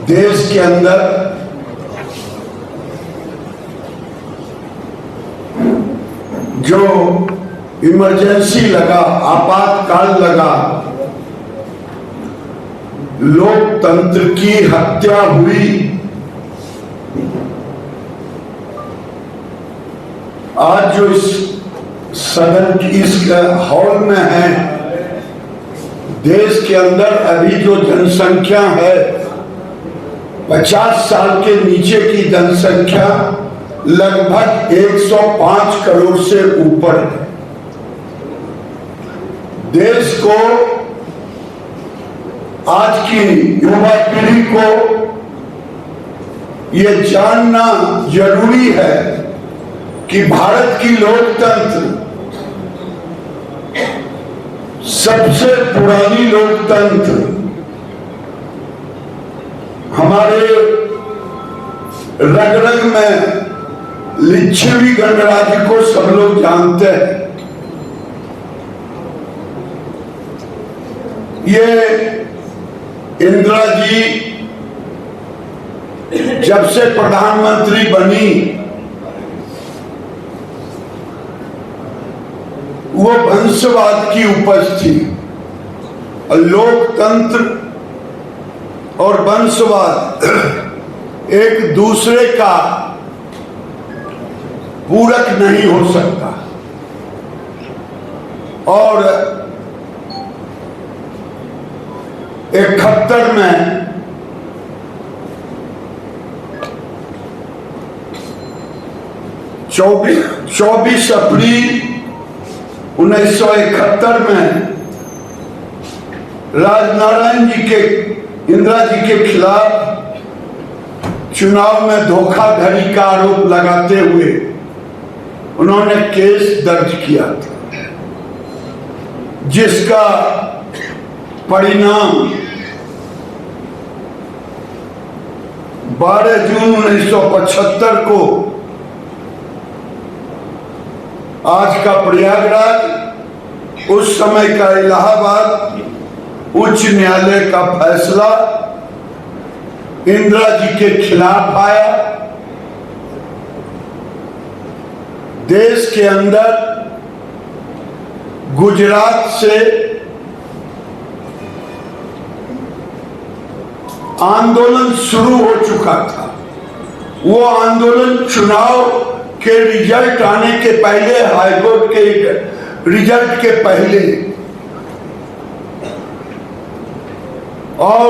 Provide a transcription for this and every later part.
देश के अंदर जो इमरजेंसी लगा, आपातकाल लगा, लोकतंत्र की हत्या हुई, आज जो इस सदन की इस हॉल में है, देश के अंदर अभी जो जनसंख्या है 50 साल के नीचे की जनसंख्या लगभग 105 करोड़ से ऊपर है। देश को, आज की युवा पीढ़ी को यह जानना जरूरी है कि भारत की लोकतंत्र सबसे पुरानी लोकतंत्र, हमारे रग रग में लिच्छवी गणराज्य को सब लोग जानते हैं। ये इंदिरा जी जब से प्रधानमंत्री बनी, वो वंशवाद की उपज थी। लोकतंत्र और वंशवाद एक दूसरे का पूरक नहीं हो सकता। और 71 में चौबीस अप्रैल 1971 में राजनारायण जी के, इंदिरा जी के खिलाफ चुनाव में धोखाधड़ी का आरोप लगाते हुए उन्होंने केस दर्ज किया था, जिसका परिणाम 12 जून 1975 को आज का प्रयागराज, उस समय का इलाहाबाद उच्च न्यायालय का फैसला इंदिरा जी के खिलाफ आया। देश के अंदर गुजरात से आंदोलन शुरू हो चुका था। वो आंदोलन चुनाव के रिजल्ट आने के पहले, हाईकोर्ट के रिजल्ट के पहले, और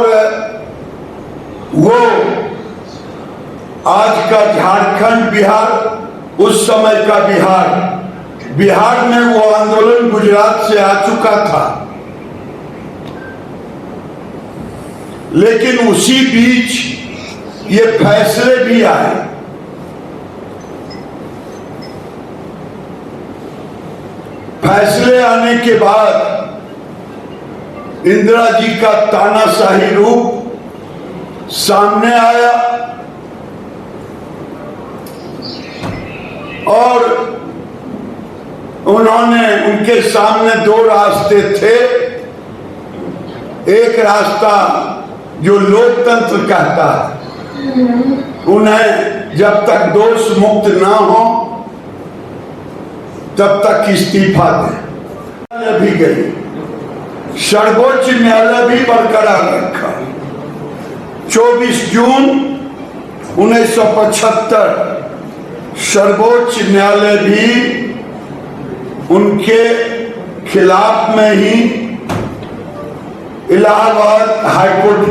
वो आज का झारखंड, बिहार, उस समय का बिहार में वो आंदोलन गुजरात से आ चुका था। लेकिन उसी बीच ये फैसले भी आए। फैसले आने के बाद इंदिरा जी का तानाशाही रूप सामने आया और उन्होंने, उनके सामने दो रास्ते थे। एक रास्ता जो लोकतंत्र कहता है, उन्हें जब तक दोष मुक्त ना हो तब तक इस्तीफा दें। भी गई, सर्वोच्च न्यायालय भी बरकरार रखा। 24 जून 1975 सर्वोच्च न्यायालय भी उनके खिलाफ में ही इलाहाबाद हाईकोर्ट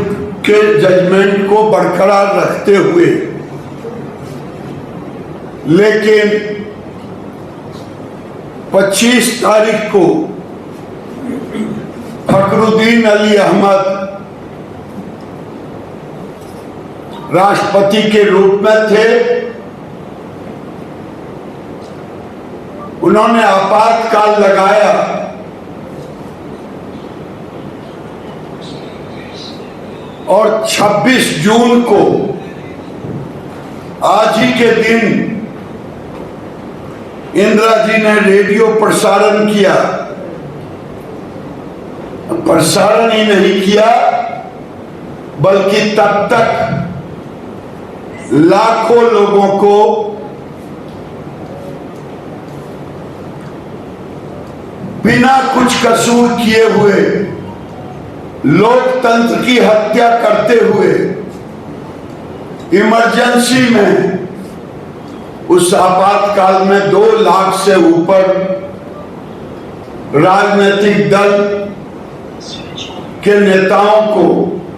के जजमेंट को बरकरार रखते हुए, लेकिन 25 तारीख को फखरुद्दीन अली अहमद राष्ट्रपति के रूप में थे। उन्होंने आपातकाल लगाया और 26 जून को, आज ही के दिन, इंदिरा जी ने रेडियो प्रसारण किया। प्रसारण ही नहीं किया बल्कि तब तक लाखों लोगों को बिना कुछ कसूर किए हुए लोकतंत्र की हत्या करते हुए इमरजेंसी में, उस आपातकाल में 2 लाख से ऊपर राजनीतिक दल के नेताओं को,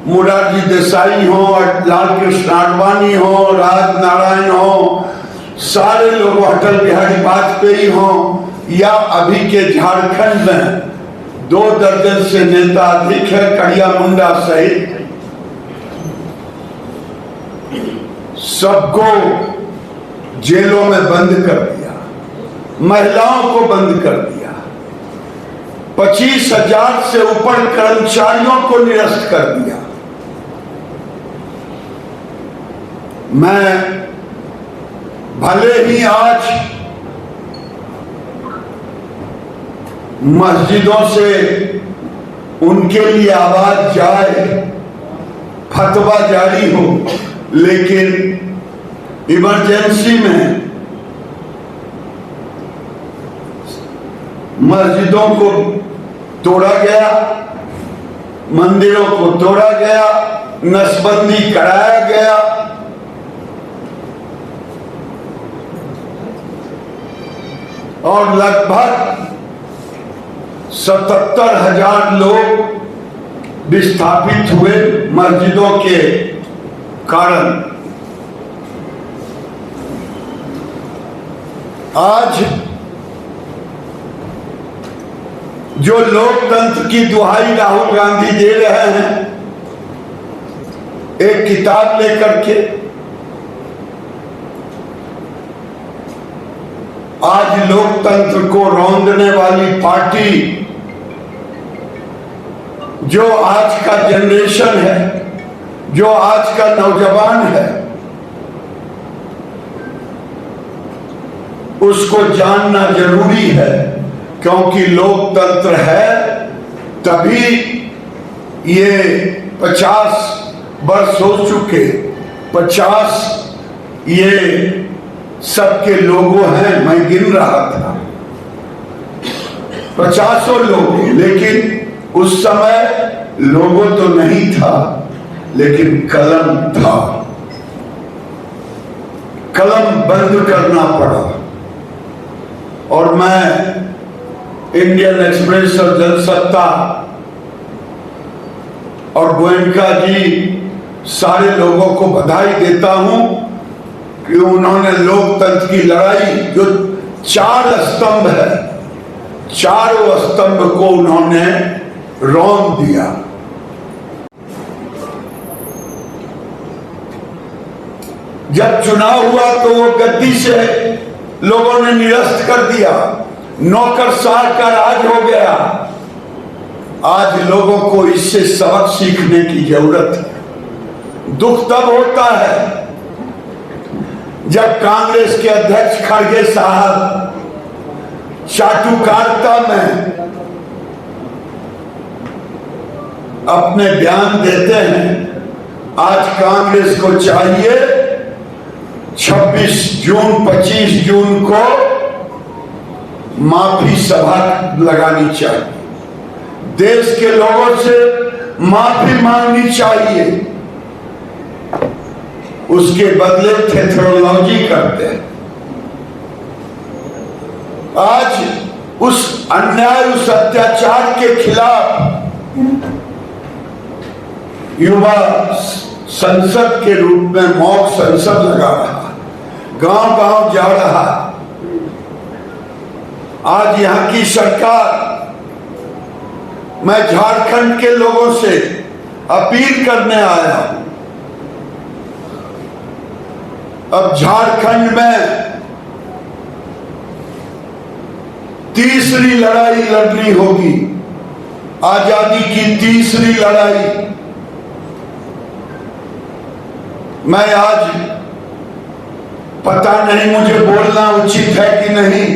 मोरारजी देसाई हो, लालकृष्ण आडवाणी हो, राजनारायण हो, सारे लोग, अटल बिहारी वाजपेयी हो, या अभी के झारखंड में 2 दर्जन से नेता अधिक है, कड़िया मुंडा सहित, सबको जेलों में बंद कर दिया, महिलाओं को बंद कर दिया, 25,000 से ऊपर कर्मचारियों को निरस्त कर दिया। मैं भले ही आज मस्जिदों से उनके लिए आवाज जाए, फतवा जारी हो, लेकिन इमरजेंसी में मस्जिदों को तोड़ा गया, मंदिरों को तोड़ा गया, नसबंदी कराया गया, और लगभग 77,000 लोग विस्थापित हुए मस्जिदों के कारण। आज जो लोकतंत्र की दुहाई राहुल गांधी दे रहे हैं, एक किताब लेकर के, आज लोकतंत्र को रौंदने वाली पार्टी, जो आज का जनरेशन है, जो आज का नौजवान है, उसको जानना जरूरी है, क्योंकि लोकतंत्र है तभी ये 50 वर्ष हो चुके, 50 ये सबके लोगों हैं। मैं गिन रहा था 50 लोग, लेकिन उस समय लोगों तो नहीं था, लेकिन कलम था। कलम बंद करना पड़ा, और मैं इंडियन एक्सप्रेस और जनसत्ता और गोयनका जी सारे लोगों को बधाई देता हूं कि उन्होंने लोकतंत्र की लड़ाई, जो 4 स्तंभ है, चारों स्तंभ को उन्होंने रौंद दिया। जब चुनाव हुआ तो वो गद्दी से लोगों ने निरस्त कर दिया, नौकरशाह का राज हो गया। आज लोगों को इससे सबक सीखने की जरूरत है। दुख तब होता है जब कांग्रेस के अध्यक्ष खड़गे साहब चाटुकारिता में अपने बयान देते हैं। आज कांग्रेस को चाहिए 26 जून 25 जून को माफी सभा लगानी चाहिए, देश के लोगों से माफी मांगनी चाहिए। उसके बदले थेथरोलॉजी करते हैं। आज उस अन्याय, उस अत्याचार के खिलाफ युवा संसद के रूप में मॉक संसद लगा रहा, गांव गांव जा रहा। आज यहां की सरकार, मैं झारखंड के लोगों से अपील करने आया हूं। अब झारखंड में तीसरी लड़ाई लड़नी होगी, आजादी की तीसरी लड़ाई। मैं आज, पता नहीं मुझे बोलना उचित है कि नहीं,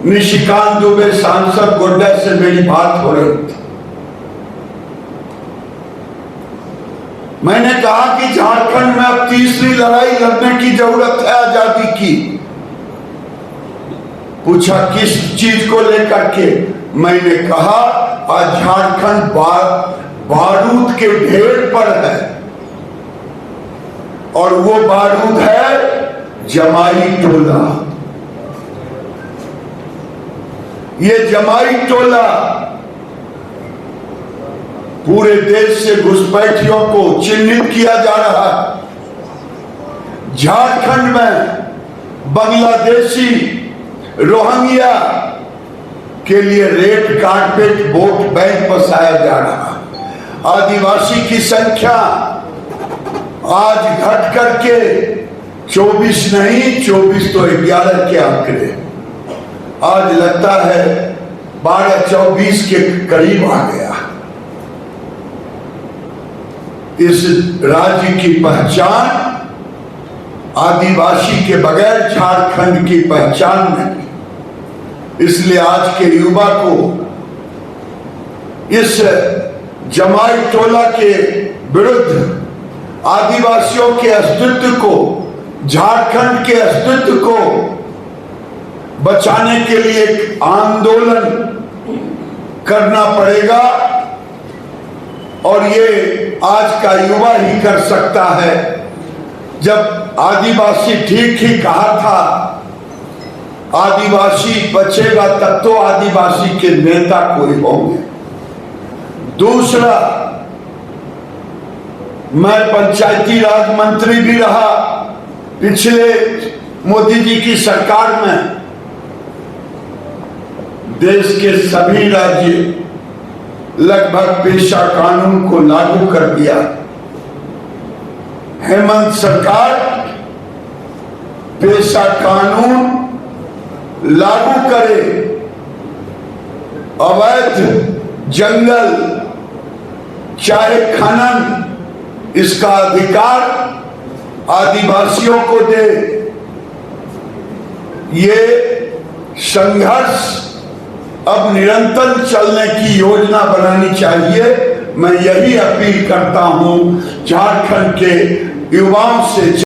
निशिकांत दुबे सांसद गोड्डा से मेरी बात हो रही थी। मैंने कहा कि झारखंड में अब तीसरी लड़ाई लड़ने की जरूरत है आजादी की। पूछा किस चीज को लेकर के? मैंने कहा आज झारखंड बारूद के ढेर पर है, और वो बारूद है जमाई टोला। ये जमाई टोला पूरे देश से घुसपैठियों को चिन्हित किया जा रहा है। झारखंड में बांग्लादेशी रोहिंग्या के लिए रेड कारपेट वोट बैंक बसाया जा रहा है। आदिवासी की संख्या आज घट करके 24 नहीं, 24 तो 11 के आंकड़े, आज लगता है 12-24 के करीब आ गया। इस राज्य की पहचान आदिवासी के बगैर झारखंड की पहचान नहीं। इसलिए आज के युवा को इस जमाई टोला के विरुद्ध आदिवासियों के अस्तित्व को, झारखंड के अस्तित्व को बचाने के लिए एक आंदोलन करना पड़ेगा, और ये आज का युवा ही कर सकता है। जब आदिवासी ठीक ही कहा था, आदिवासी बचेगा तब तो आदिवासी के नेता कोई होंगे। दूसरा, मैं पंचायती राज मंत्री भी रहा पिछले मोदी जी की सरकार में। देश के सभी राज्य लगभग पेशा कानून को लागू कर दिया। हेमंत सरकार पेशा कानून लागू करे, अवैध जंगल चाहे खनन, इसका अधिकार आदिवासियों को दे। ये संघर्ष अब निरंतर चलने की योजना बनानी चाहिए। मैं यही अपील करता हूं झारखंड के युवाओं से।